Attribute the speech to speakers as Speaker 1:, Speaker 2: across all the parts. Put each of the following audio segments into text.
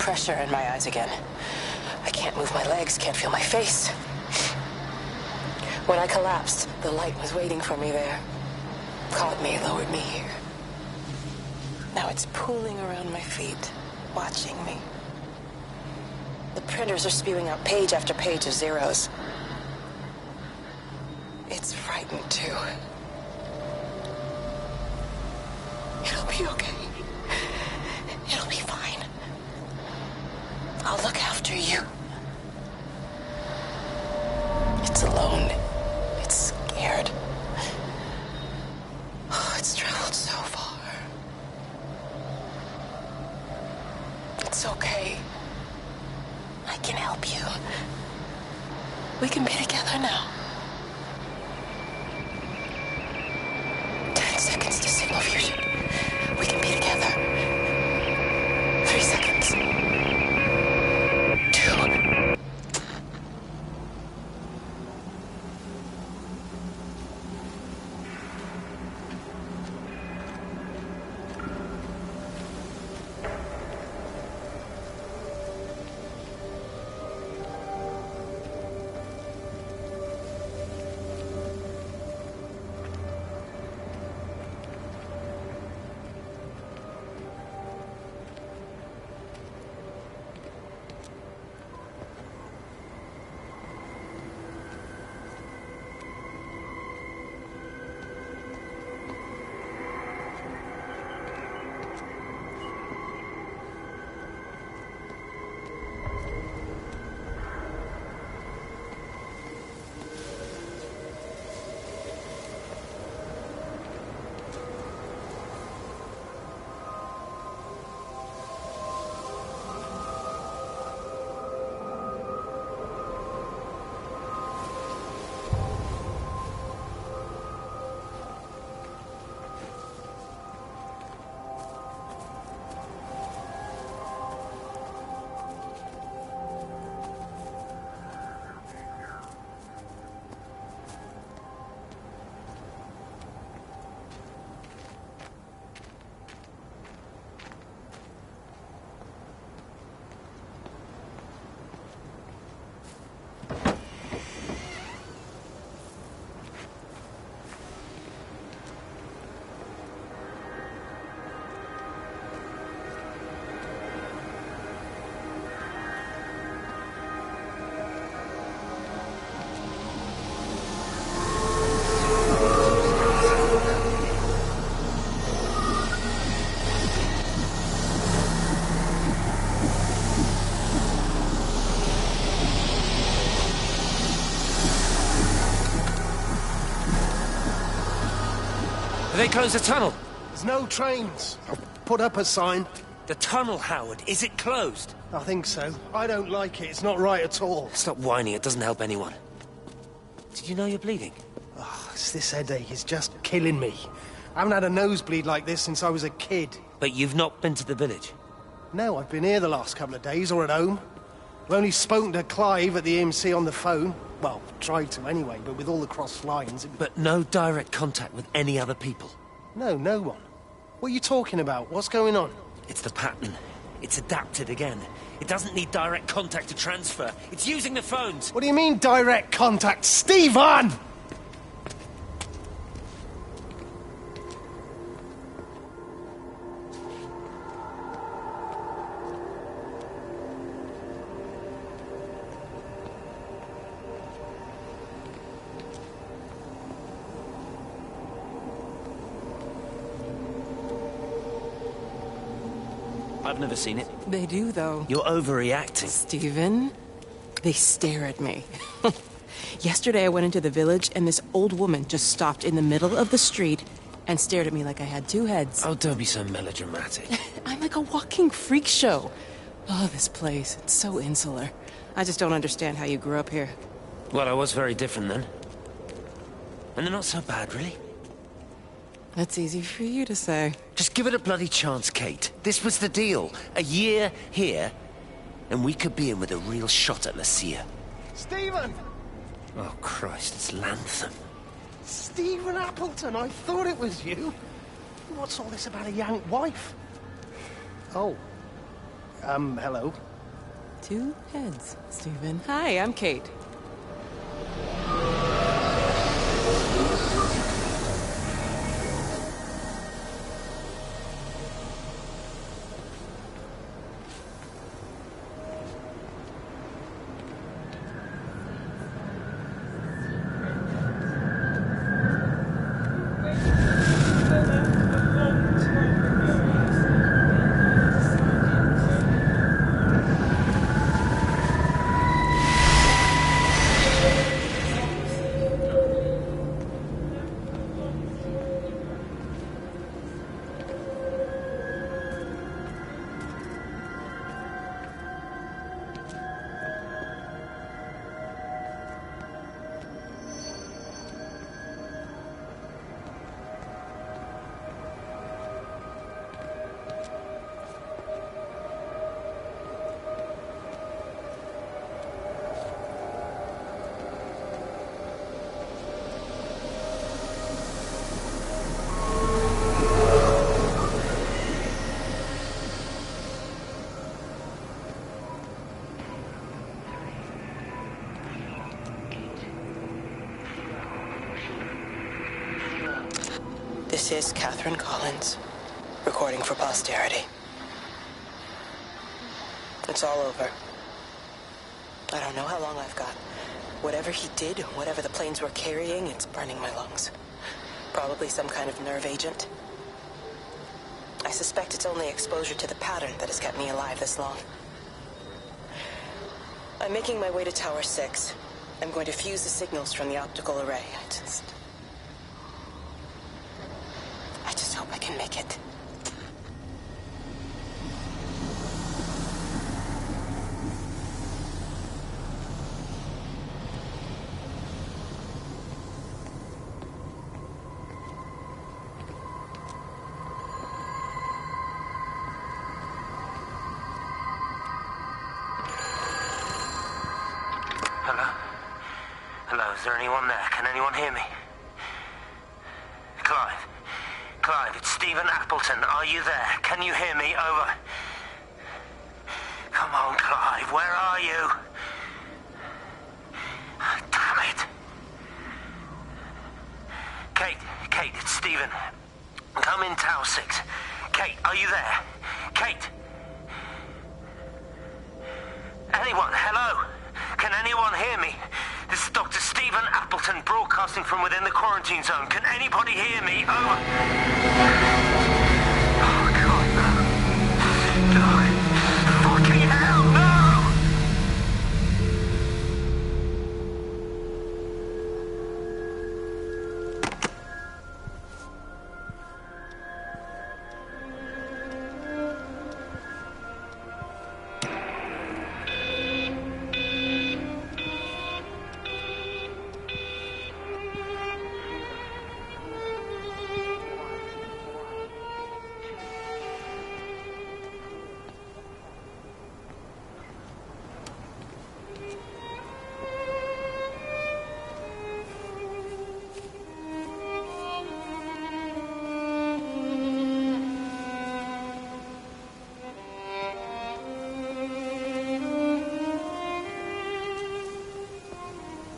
Speaker 1: pressure in my eyes again. I can't move my legs, can't feel my face. When I collapsed, the light was waiting for me there. Caught me, lowered me here. Now it's pooling around my feet, watching me. The printers are spewing out page after page of zeros. It's frightened, too. It'll be okay. It'll be fine. I'll look after you. It's alone. It's scared. Oh, it's traveled so far. It's okay. I can help you. We can be together now. 10 seconds to signal fusion. We can be together. 3 seconds. 2.
Speaker 2: They closed the tunnel.
Speaker 3: There's no trains. I've put up a sign.
Speaker 2: The tunnel, Howard. Is it closed?
Speaker 3: I think so. I don't like it. It's not right at all.
Speaker 2: Stop whining. It doesn't help anyone. Did you know you're bleeding?
Speaker 3: Oh, it's this headache. It's just killing me. I haven't had a nosebleed like this since I was a kid.
Speaker 2: But you've not been to the village?
Speaker 3: No, I've been here the last couple of days, or at home. I've only spoken to Clive at the EMC on the phone. Well, tried to anyway, but with all the cross lines...
Speaker 2: But no direct contact with any other people?
Speaker 3: No, no one. What are you talking about? What's going on?
Speaker 2: It's the pattern. It's adapted again. It doesn't need direct contact to transfer. It's using the phones.
Speaker 3: What do you mean, direct contact? Stephen!
Speaker 2: I've never seen it.
Speaker 1: They do, though.
Speaker 2: You're overreacting.
Speaker 1: Stephen, they stare at me. Yesterday I went into the village and this old woman just stopped in the middle of the street and stared at me like I had two heads.
Speaker 2: Oh, don't be so melodramatic.
Speaker 1: I'm like a walking freak show. Oh, this place, it's so insular. I just don't understand how you grew up here.
Speaker 2: Well, I was very different then. And they're not so bad, really.
Speaker 1: That's easy for you to say.
Speaker 2: Just give it a bloody chance, Kate. This was the deal. A year here, and we could be in with a real shot at Lucia.
Speaker 3: Stephen!
Speaker 2: Oh, Christ, it's Lantham.
Speaker 3: Stephen Appleton, I thought it was you. What's all this about a Yank wife? Oh. Hello.
Speaker 4: Two heads, Stephen. Hi, I'm Kate.
Speaker 1: This is Catherine Collins, recording for posterity. It's all over. I don't know how long I've got. Whatever he did, whatever the planes were carrying, it's burning my lungs. Probably some kind of nerve agent. I suspect it's only exposure to the pattern that has kept me alive this long. I'm making my way to Tower 6. I'm going to fuse the signals from the optical array. I just hope I can make it.
Speaker 2: Hello? Hello, is there anyone there? Can anyone hear me? Clive? Clive, it's Stephen Appleton. Are you there? Can you hear me? Over. Come on, Clive, where are you? Damn it. Kate, it's Stephen. Come in Tower 6. Kate, are you there? Kate? Anyone? Hello? Can anyone hear me? This is Dr. Stephen Appleton broadcasting from within the quarantine zone. Can anybody hear me? Over. Oh, God, no. No. Fucking hell, no!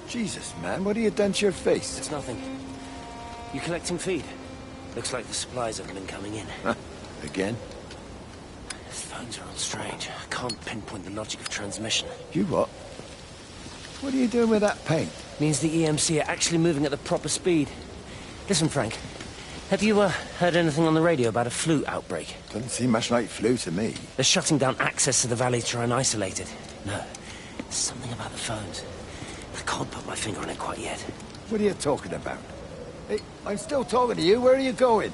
Speaker 5: Jesus, man, what have you done to your face?
Speaker 2: It's nothing. You collecting feed? Looks like the supplies haven't been coming in.
Speaker 5: Again?
Speaker 2: These phones are all strange. I can't pinpoint the logic of transmission.
Speaker 5: You what? What are you doing with that paint?
Speaker 2: Means the EMC are actually moving at the proper speed. Listen, Frank, have you heard anything on the radio about a flu outbreak?
Speaker 5: Doesn't seem much like flu to me.
Speaker 2: They're shutting down access to the valley to try and isolate it. No, there's something about the phones. I can't put my finger on it quite yet.
Speaker 5: What are you talking about? Hey, I'm still talking to you. Where are you going?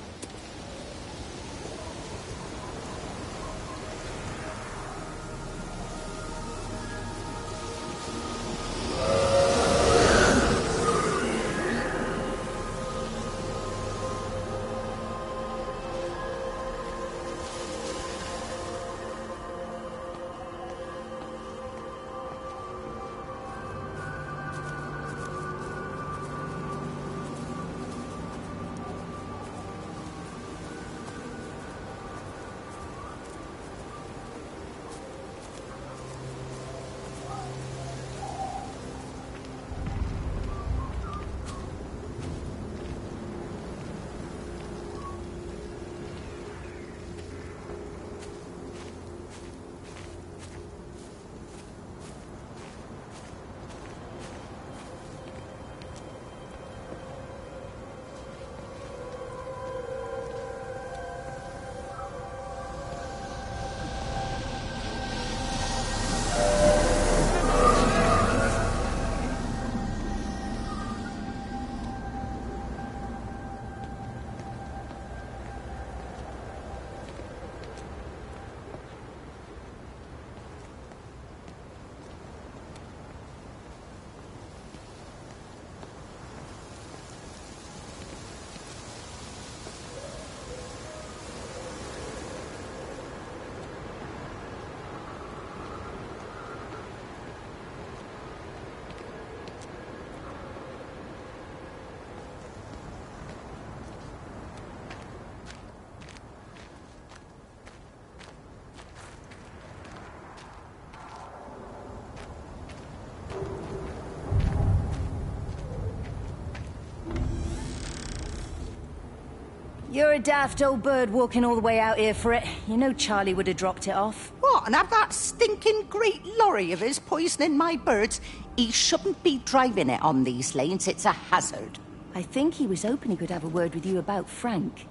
Speaker 6: You're a daft old bird walking all the way out here for it. You know Charlie would have dropped it off.
Speaker 7: What, and have that stinking great lorry of his poisoning my birds? He shouldn't be driving it on these lanes. It's a hazard.
Speaker 6: I think he was hoping he could have a word with you about Frank.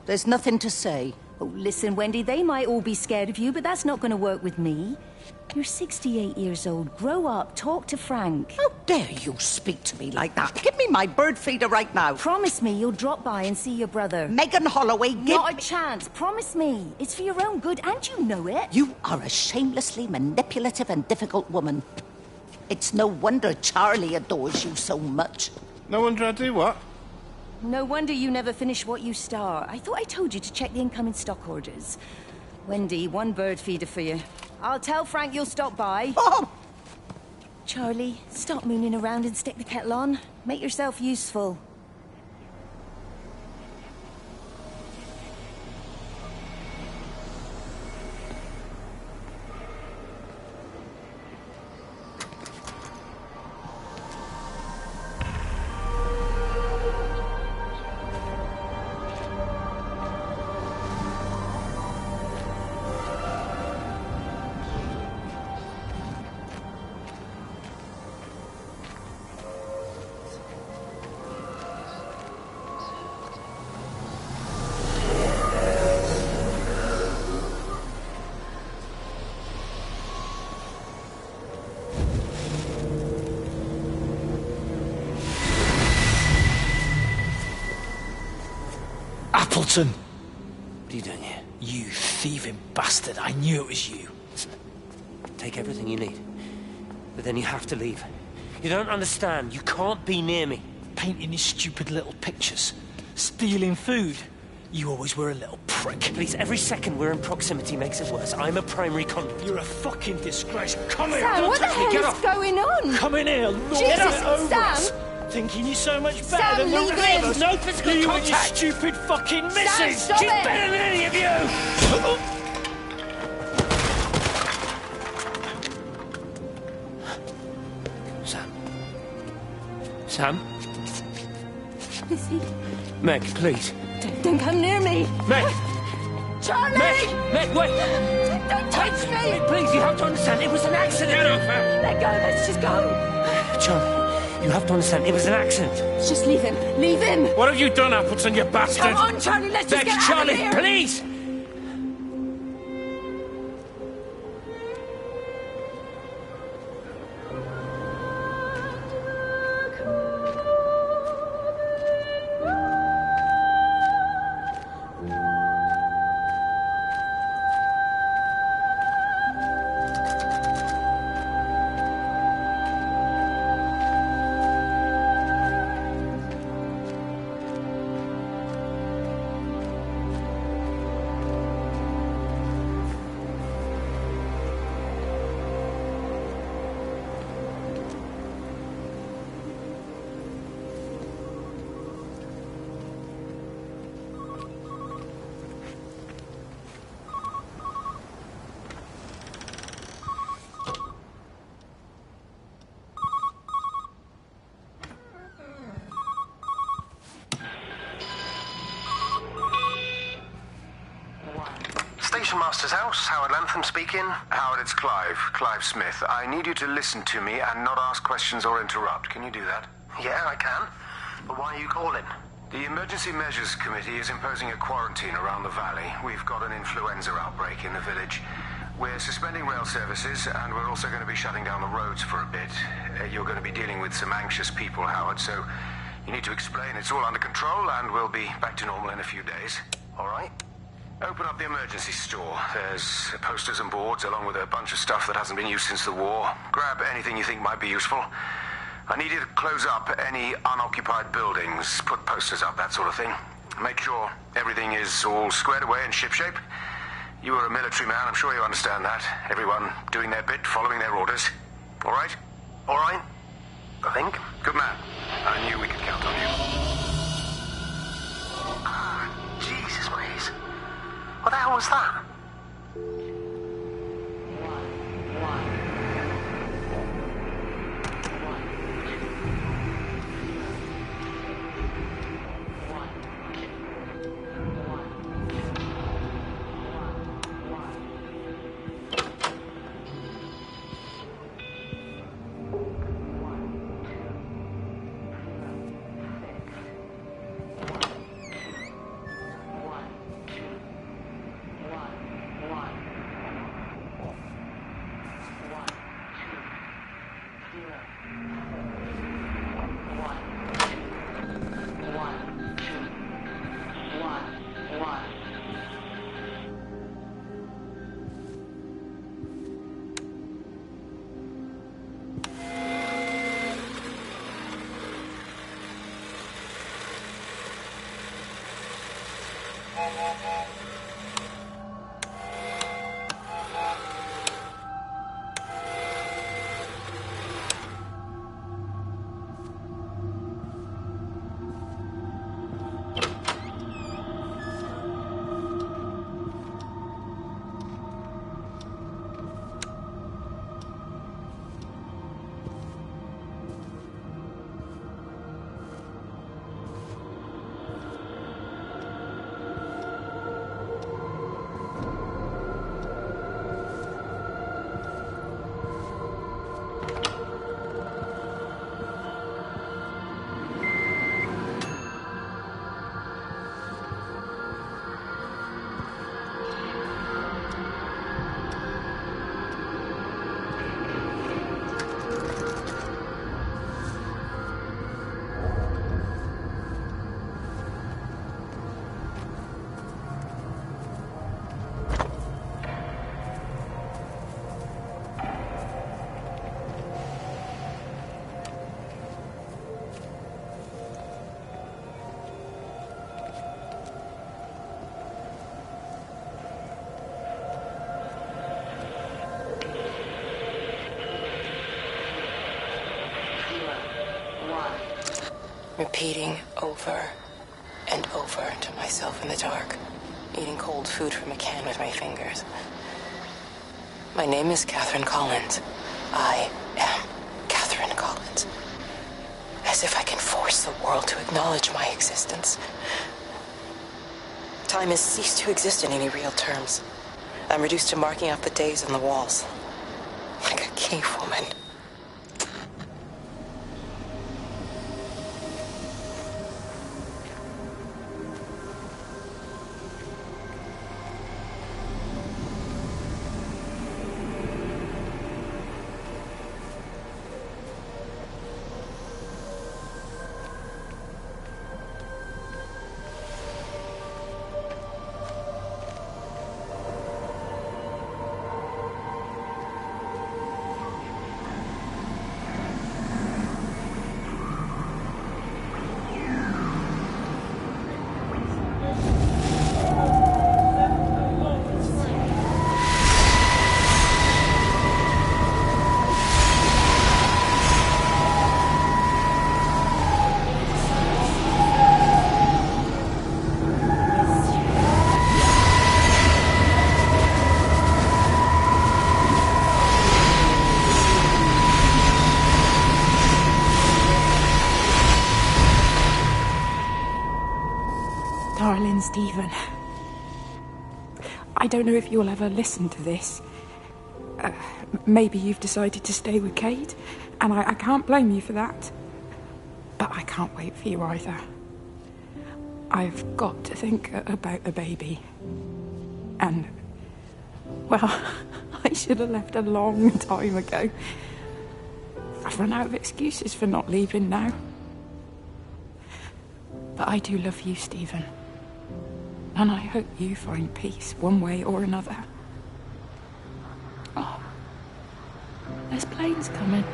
Speaker 7: There's nothing to say.
Speaker 6: Oh, listen, Wendy, they might all be scared of you, but that's not going to work with me. You're 68 years old. Grow up. Talk to Frank.
Speaker 7: How dare you speak to me like that? Give me my bird feeder right now.
Speaker 6: Promise me you'll drop by and see your brother.
Speaker 7: Megan Holloway,
Speaker 6: Not a chance. Promise me. It's for your own good, and you know it.
Speaker 7: You are a shamelessly manipulative and difficult woman. It's no wonder Charlie adores you so much.
Speaker 8: No wonder I do what?
Speaker 6: No wonder you never finish what you start. I thought I told you to check the incoming stock orders. Wendy, one bird feeder for you. I'll tell Frank you'll stop by.
Speaker 7: Oh!
Speaker 6: Charlie, stop mooning around and stick the kettle on. Make yourself useful.
Speaker 9: Appleton!
Speaker 2: What are you doing here?
Speaker 9: You thieving bastard, I knew it was you.
Speaker 2: Take everything you need. But then you have to leave. You don't understand. You can't be near me.
Speaker 9: Painting these stupid little pictures. Stealing food. You always were a little prick.
Speaker 2: Please, every second we're in proximity makes it worse. I'm a primary conduit.
Speaker 9: You're a fucking disgrace. Come here!
Speaker 6: Sam,
Speaker 9: Don't
Speaker 6: what the
Speaker 9: touch me.
Speaker 6: hell
Speaker 9: Get
Speaker 6: is
Speaker 9: off.
Speaker 6: going on?
Speaker 9: Come in here, Lord.
Speaker 6: Jesus,
Speaker 9: Get over
Speaker 6: Sam.
Speaker 9: us. Thinking you're so much better
Speaker 6: Sam,
Speaker 9: than the
Speaker 6: leave
Speaker 9: rest
Speaker 6: him.
Speaker 9: of us.
Speaker 2: No physical
Speaker 9: You and your
Speaker 2: contact.
Speaker 9: stupid fucking missus.
Speaker 6: stop
Speaker 9: She's
Speaker 6: it.
Speaker 9: better than any of you.
Speaker 2: Sam?
Speaker 6: Lizzie,
Speaker 2: Meg, please.
Speaker 6: don't come near me.
Speaker 2: Meg!
Speaker 6: Charlie!
Speaker 2: Meg, wait!
Speaker 6: Don't touch me!
Speaker 2: Wait, please, you have to understand, it was an accident! Get off her!
Speaker 6: Let go, let's just go.
Speaker 2: Charlie, you have to understand, it was an accident.
Speaker 6: Just leave him. Leave him.
Speaker 8: What have you done, Appleton, you bastard?
Speaker 6: Come on, Charlie, let's just
Speaker 2: Meg,
Speaker 6: get
Speaker 2: Charlie,
Speaker 6: out of here.
Speaker 2: please!
Speaker 10: Station Master's house, Howard Lantham speaking. Howard, it's Clive. Clive Smith. I need you to listen to me and not ask questions or interrupt. Can you do that?
Speaker 2: Yeah, I can. But why are you calling?
Speaker 10: The Emergency Measures Committee is imposing a quarantine around the valley. We've got an influenza outbreak in the village. We're suspending rail services, and we're also going to be shutting down the roads for a bit. You're going to be dealing with some anxious people, Howard, so you need to explain it's all under control, and we'll be back to normal in a few days. All right? Open up the emergency store. There's posters and boards, along with a bunch of stuff that hasn't been used since the war. Grab anything you think might be useful. I need you to close up any unoccupied buildings, put posters up, that sort of thing. Make sure everything is all squared away and shipshape. You are a military man, I'm sure you understand that. Everyone doing their bit, following their orders. All right?
Speaker 2: All right, I think.
Speaker 10: Good man. I knew we could count on you.
Speaker 2: Jesus, Maze. What the hell was that?
Speaker 1: repeating over and over to myself in the dark, eating cold food from a can with my fingers. My name is Catherine Collins. I am Catherine Collins. As if I can force the world to acknowledge my existence. Time has ceased to exist in any real terms. I'm reduced to marking out the days on the walls. Like a cave woman.
Speaker 11: Darling Stephen, I don't know if you'll ever listen to this. Maybe you've decided to stay with Kate, and I can't blame you for that. But I can't wait for you either. I've got to think about the baby. And, well, I should have left a long time ago. I've run out of excuses for not leaving now. But I do love you, Stephen. And I hope you find peace one way or another. Oh, there's planes coming.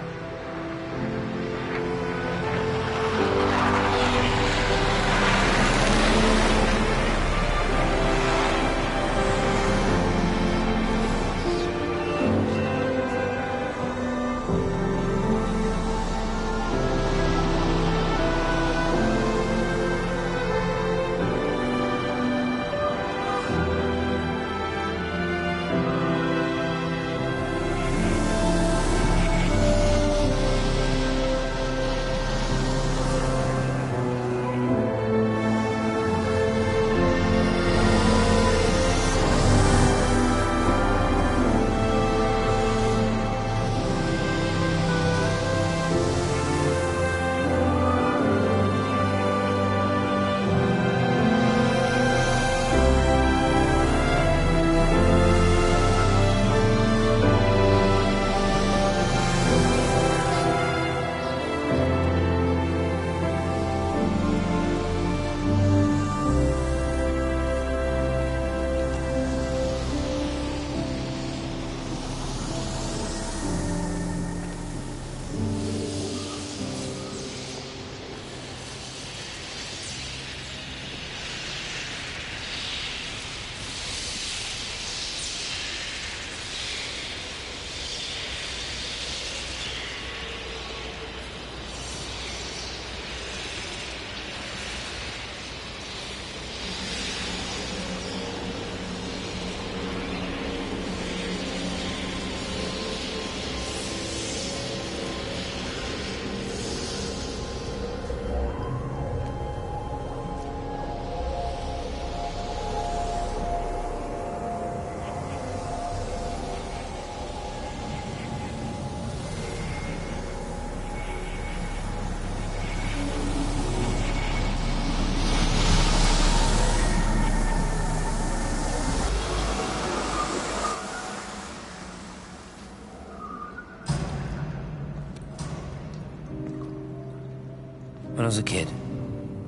Speaker 2: When I was a kid,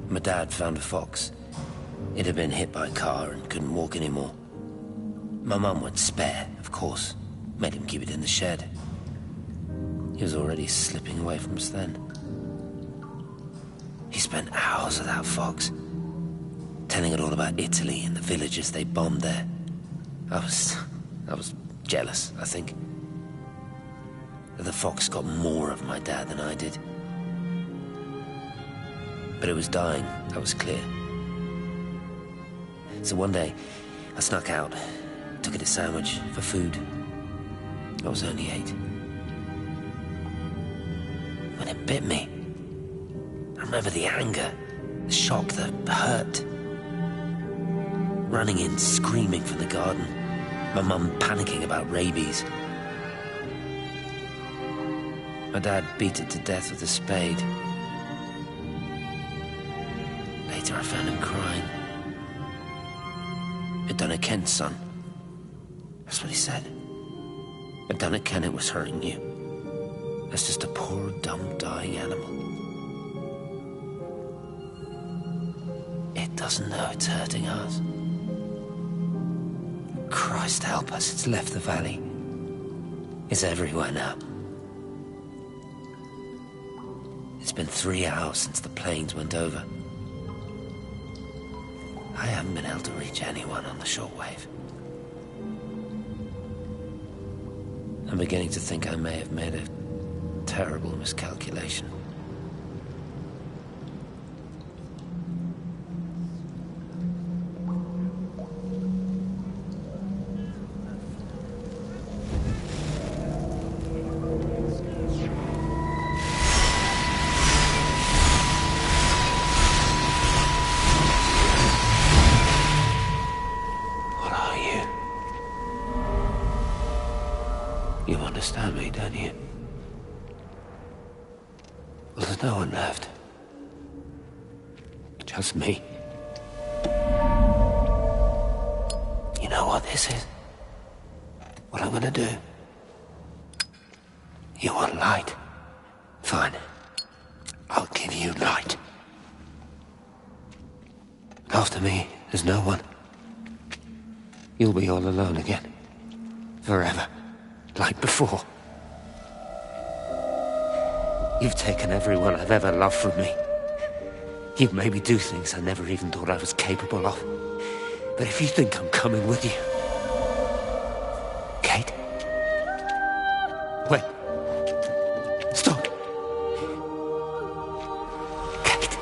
Speaker 2: my dad found a fox. It had been hit by a car and couldn't walk anymore. My mum went spare, of course. Made him keep it in the shed. He was already slipping away from us then. He spent hours with that fox, telling it all about Italy and the villages they bombed there. I was jealous, I think. That the fox got more of my dad than I did. But it was dying, that was clear. So one day, I snuck out, took it a sandwich for food. I was only 8. When it bit me, I remember the anger, the shock, the hurt. Running in, screaming from the garden. My mum panicking about rabies. My dad beat it to death with a spade. Later I found him crying. I'd done it, Ken's son. That's what he said. I'd done it, Ken, it was hurting you. That's just a poor, dumb, dying animal. It doesn't know it's hurting us. Christ help us, it's left the valley. It's everywhere now. It's been 3 hours since the planes went over. I haven't been able to reach anyone on the shortwave. I'm beginning to think I may have made a terrible miscalculation. You understand me, don't you? Well, there's no one left. Just me. You know what this is? What I'm gonna do? You want light? Fine. I'll give you light. After me, there's no one. You'll be all alone again. Forever. Like before. You've taken everyone I've ever loved from me. You've made me do things I never even thought I was capable of. But if you think I'm coming with you... Kate? Wait. Stop. Kate.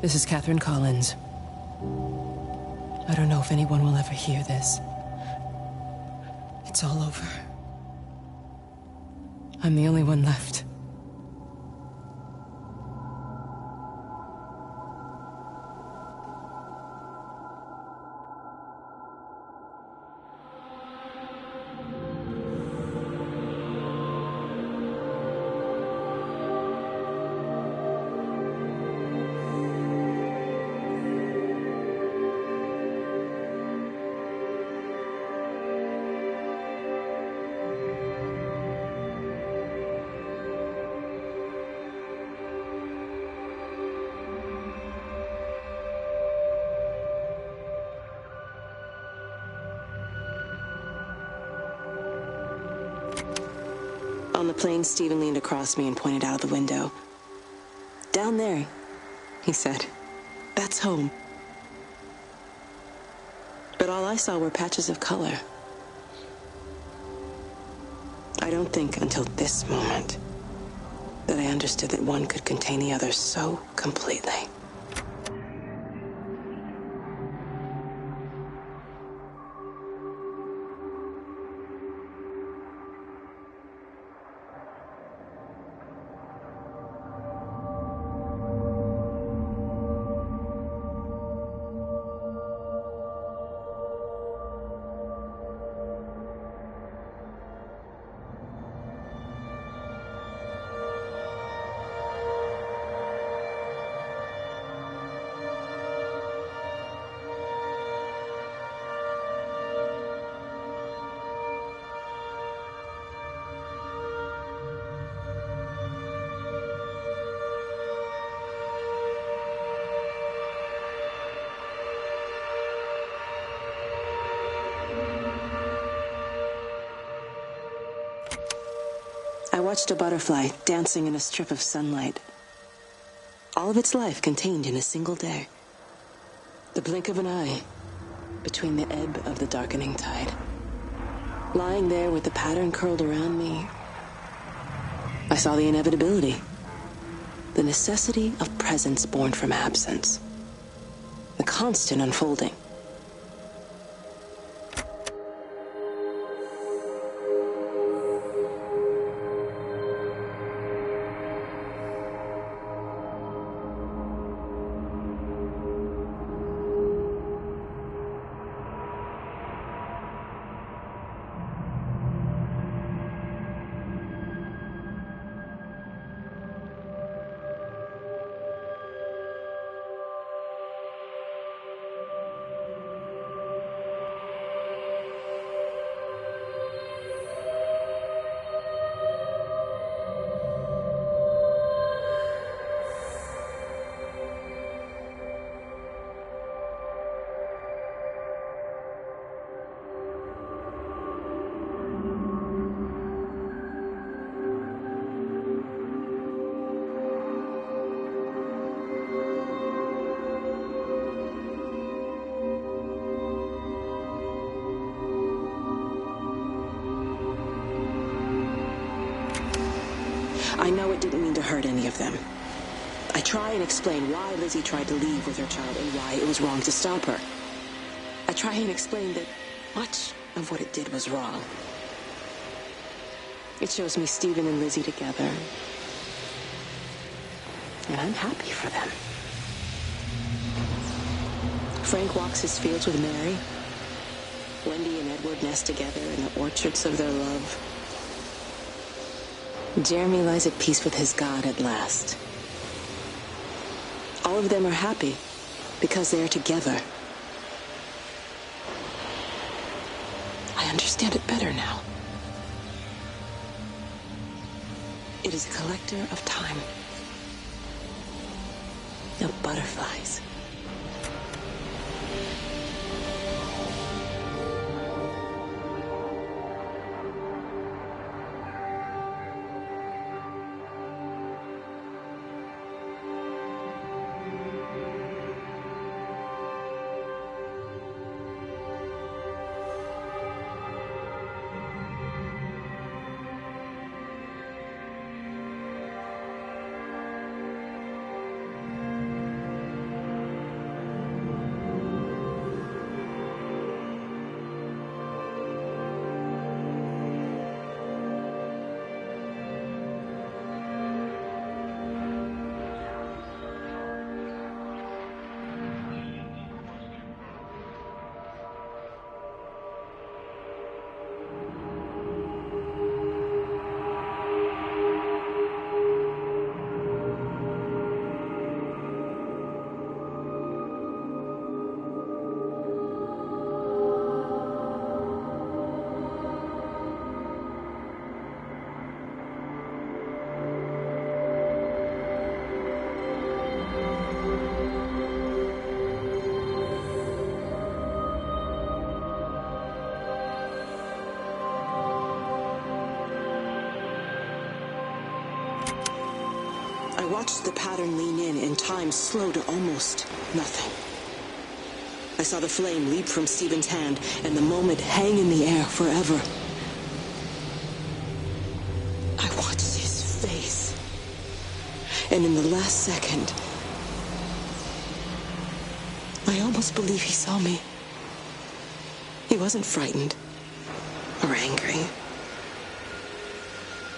Speaker 4: This is Catherine Collins. I don't know if anyone will ever hear this. It's all over. I'm the only one left.
Speaker 1: On the plane, Stephen leaned across me and pointed out of the window. "Down there," he said. "That's home." But all I saw were patches of color. I don't think until this moment that I understood that one could contain the other so completely. watched a butterfly dancing in a strip of sunlight. All of its life contained in a single day. The blink of an eye between the ebb of the darkening tide. Lying there with the pattern curled around me, I saw the inevitability. The necessity of presence born from absence. The constant unfolding. I know it didn't mean to hurt any of them. I try and explain why Lizzie tried to leave with her child and why it was wrong to stop her. I try and explain that much of what it did was wrong. It shows me Stephen and Lizzie together. And I'm happy for them. Frank walks his fields with Mary. Wendy and Edward nest together in the orchards of their love. Jeremy lies at peace with his God at last. All of them are happy because they are together. I understand it better now. It is a collector of time, of butterflies. I watched the pattern lean in and time slow to almost nothing. I saw the flame leap from Stephen's hand and the moment hang in the air forever. I watched his face. And in the last second, I almost believe he saw me. He wasn't frightened or angry.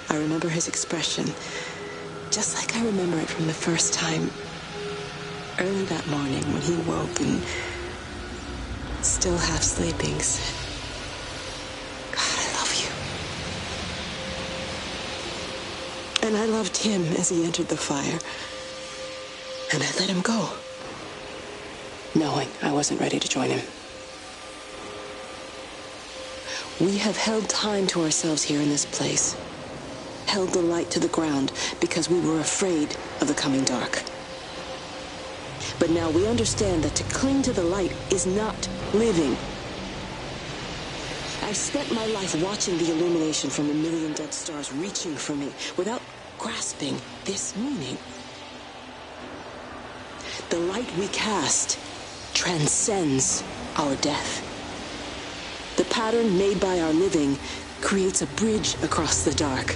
Speaker 1: I remember his expression, just like I remember it from the first time, early that morning when he woke and, still half sleeping, said, "God, I love you." And I loved him as he entered the fire. And I let him go, knowing I wasn't ready to join him. We have held time to ourselves here in this place. Held the light to the ground because we were afraid of the coming dark. But now we understand that to cling to the light is not living. I've spent my life watching the illumination from a million dead stars reaching for me without grasping this meaning. The light we cast transcends our death. The pattern made by our living creates a bridge across the dark.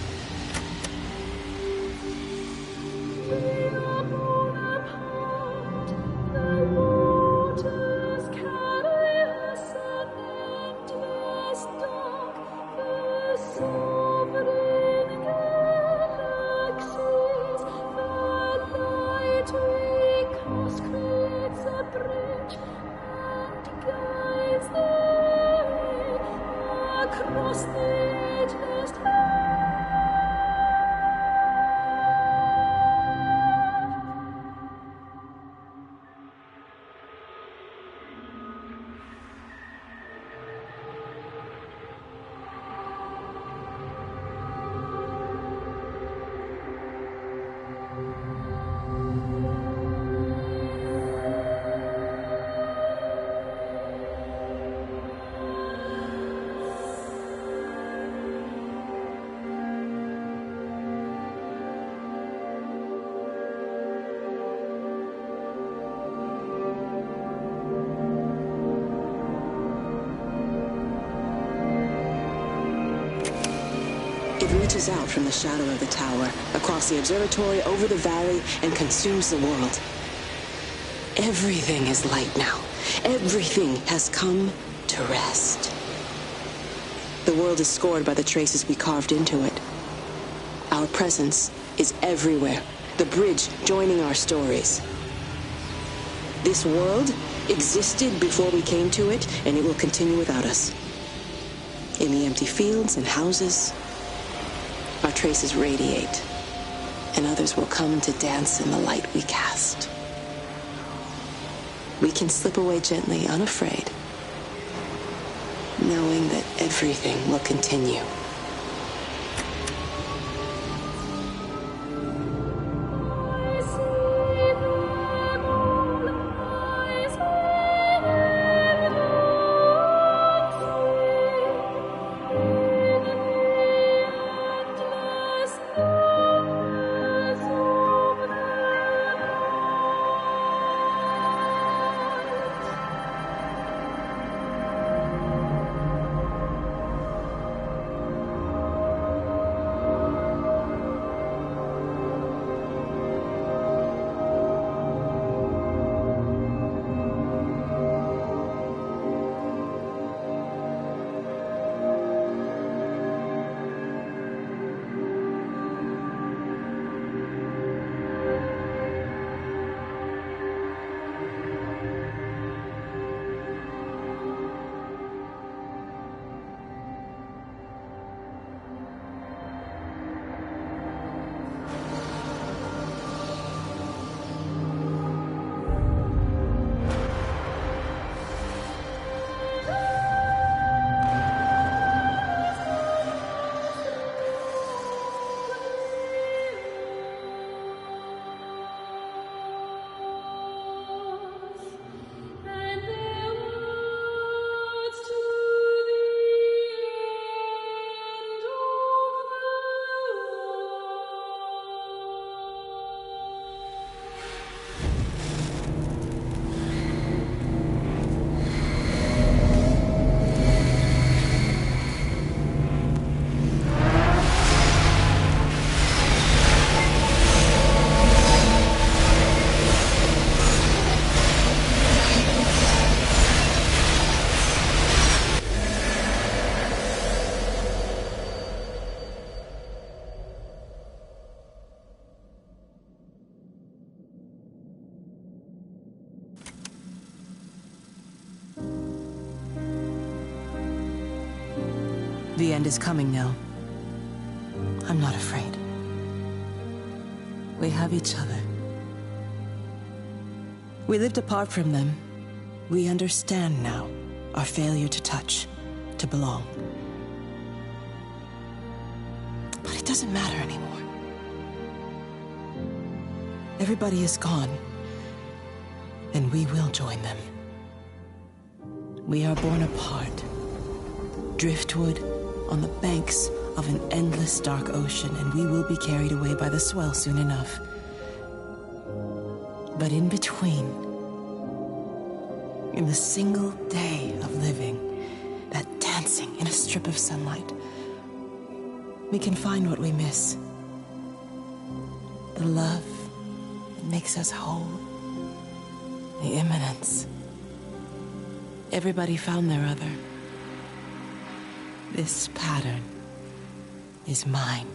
Speaker 1: It reaches out from the shadow of the tower, across the observatory, over the valley, and consumes the world. Everything is light now. Everything has come to rest. The world is scored by the traces we carved into it. Our presence is everywhere, the bridge joining our stories. This world existed before we came to it, and it will continue without us. In the empty fields and houses, our traces radiate, and others will come to dance in the light we cast. We can slip away gently, unafraid, knowing that everything will continue.
Speaker 4: The end is coming now. I'm not afraid. We have each other. We lived apart from them. We understand now our failure to touch, to belong. But it doesn't matter anymore. Everybody is gone, and we will join them. We are born apart, driftwood on the banks of an endless dark ocean, and we will be carried away by the swell soon enough. But in between, in the single day of living, that dancing in a strip of sunlight, we can find what we miss. The love that makes us whole. The imminence. Everybody found their other. This pattern is mine.